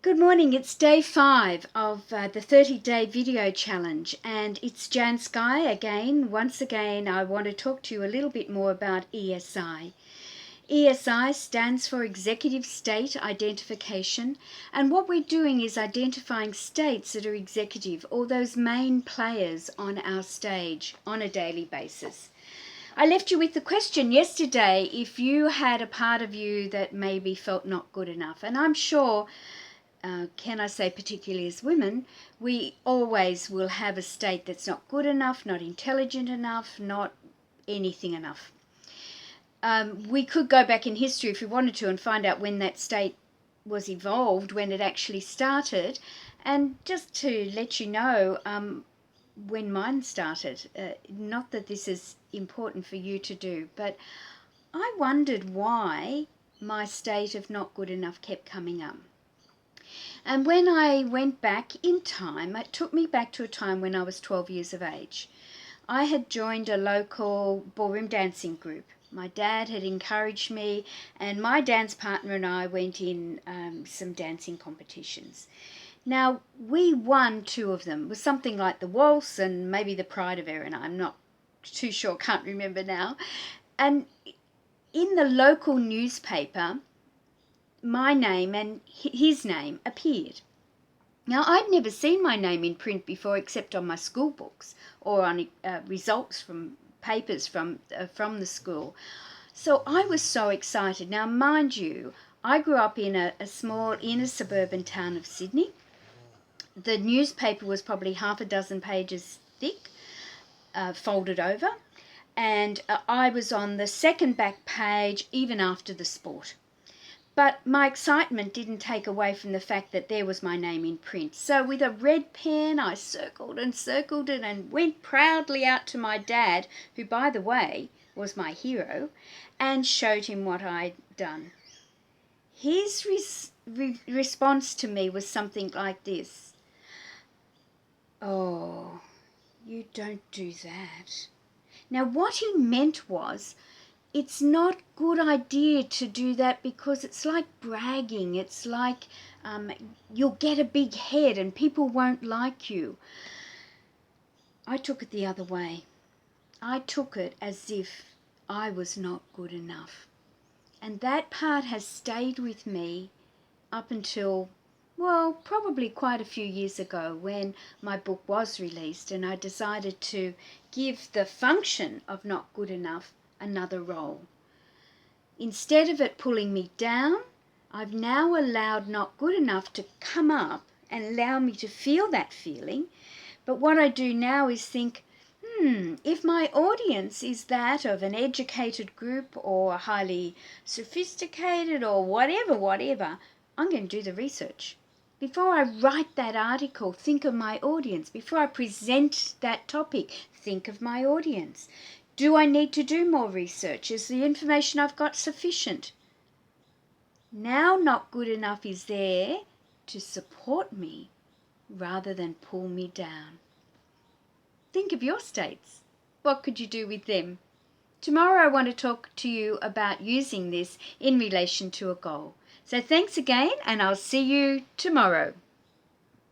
Good morning, it's day 5 of the 30-day video challenge, and it's Jan Sky again. Once again, I want to talk to you a little bit more about ESI. ESI stands for Executive State Identification, and what we're doing is identifying states that are executive, or those main players on our stage on a daily basis. I left you with the question yesterday if you had a part of you that maybe felt not good enough, and I'm sure can I say particularly as women, we always will have a state that's not good enough, not intelligent enough, not anything enough. We could go back in history if we wanted to and find out when that state was evolved, when it actually started, and just to let you know when mine started. Not that this is important for you to do, but I wondered why my state of not good enough kept coming up. And when I went back in time, it took me back to a time when I was 12 years of age. I had joined a local ballroom dancing group. My dad had encouraged me, and my dance partner and I went in some dancing competitions. Now, we won 2 of them. It was something like the waltz and maybe the Pride of Erin. I'm not too sure, can't remember now. And in the local newspaper, my name and his name appeared. Now, I'd never seen my name in print before except on my school books or on results from papers from the school. So I was so excited. Now, mind you, I grew up in a small inner suburban town of Sydney. The newspaper was probably half a dozen pages thick, folded over, and I was on the second back page even after the sport. But my excitement didn't take away from the fact that there was my name in print. So with a red pen, I circled it and went proudly out to my dad, who, by the way, was my hero, and showed him what I'd done. His response to me was something like this: "Oh, you don't do that." Now, what he meant was, it's not a good idea to do that because it's like bragging. It's like you'll get a big head and people won't like you. I took it the other way. I took it as if I was not good enough. And that part has stayed with me up until, well, probably quite a few years ago when my book was released and I decided to give the function of not good enough another role. Instead of it pulling me down, I've now allowed not good enough to come up and allow me to feel that feeling. But what I do now is think, if my audience is that of an educated group or highly sophisticated or whatever, I'm going to do the research. Before I write that article, think of my audience. Before I present that topic, think of my audience. Do I need to do more research? Is the information I've got sufficient? Now not good enough is there to support me rather than pull me down. Think of your states. What could you do with them? Tomorrow I want to talk to you about using this in relation to a goal. So thanks again, and I'll see you tomorrow.